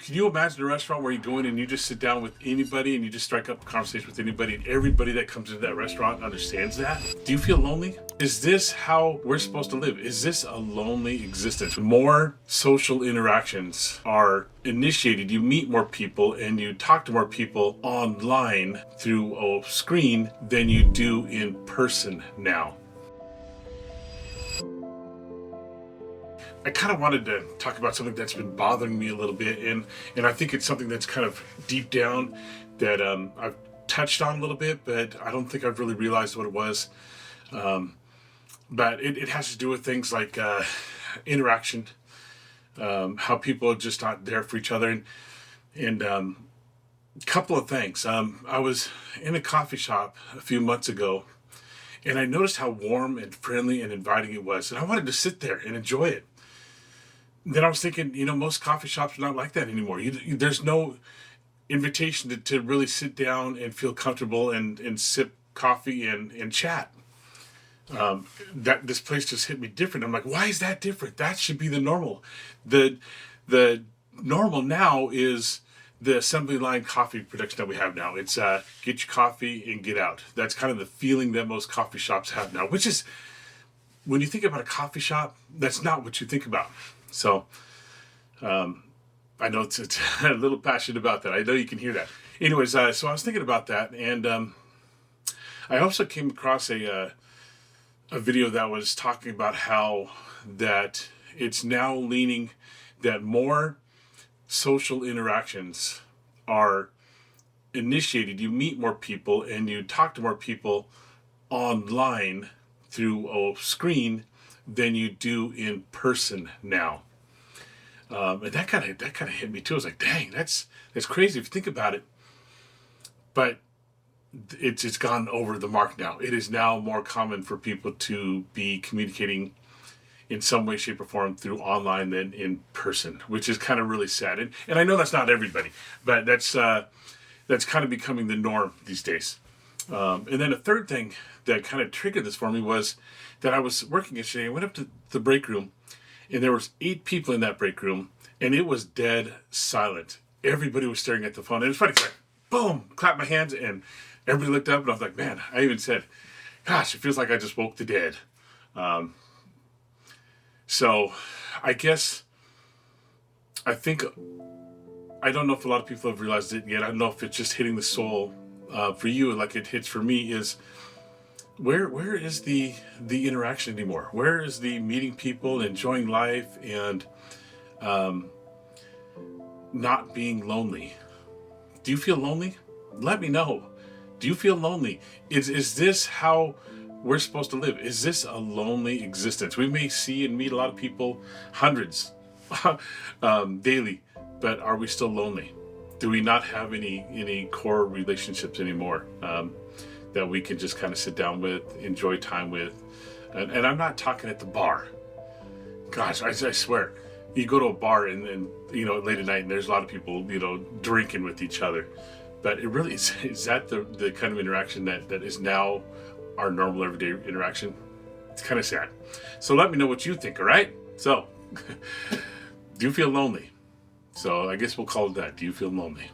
Can you imagine a restaurant where you go in and you just sit down with anybody and you just strike up a conversation with anybody and everybody that comes into that restaurant understands that? Do you feel lonely? Is this how we're supposed to live? Is this a lonely existence? More social interactions are initiated. You meet more people and you talk to more people online through a screen than you do in person now. I kind of wanted to talk about something that's been bothering me a little bit, and I think it's something that's kind of deep down that I've touched on a little bit, but I don't think I've really realized what it was. But it has to do with things like interaction, how people are just not there for each other, and a couple of things. I was in a coffee shop a few months ago, and I noticed how warm and friendly and inviting it was, and I wanted to sit there and enjoy it. Then I was thinking, most coffee shops are not like that anymore. There's no invitation to really sit down and feel comfortable and sip coffee and chat. That this place just hit me different. I'm like, why is that different? That should be the normal. The normal now is the assembly line coffee production that we have now. It's get your coffee and get out. That's kind of the feeling that most coffee shops have now, which is, when you think about a coffee shop, that's not what you think about. So, I know it's a little passionate about that. I know you can hear that. Anyways, so I was thinking about that, and I also came across a video that was talking about how that it's now leaning that more social interactions are initiated. You meet more people and you talk to more people online through a screen than you do in person now. And that kind of hit me too. I was like, dang, that's crazy if you think about it. But it's gone over the mark now. It is now more common for people to be communicating in some way, shape, or form through online than in person, which is kind of really sad. And I know that's not everybody, but that's kind of becoming the norm these days. And then a third thing that kind of triggered this for me was that I was working yesterday. I went up to the break room, and there was 8 people in that break room, and it was dead silent. Everybody was staring at the phone. And it's funny, it's like, boom, clapped my hands, and everybody looked up, and I was like, man, I even said, gosh, it feels like I just woke the dead. So I guess, I don't know if a lot of people have realized it yet. I don't know if it's just hitting the soul for you like it hits for me, is where is the interaction anymore? Where is the meeting people, enjoying life, and not being lonely? Do you feel lonely? Let me know. Do you feel lonely? Is this how we're supposed to live? Is this a lonely existence? We may see and meet a lot of people, hundreds, daily, but are we still lonely? Do we not have any core relationships anymore that we can just kind of sit down with, enjoy time with? And I'm not talking at the bar. Gosh, I swear, you go to a bar and late at night, and there's a lot of people drinking with each other. But it really is that the kind of interaction that is now our normal everyday interaction? It's kind of sad. So let me know what you think, all right? So, do you feel lonely? So I guess we'll call it that. Do you feel lonely?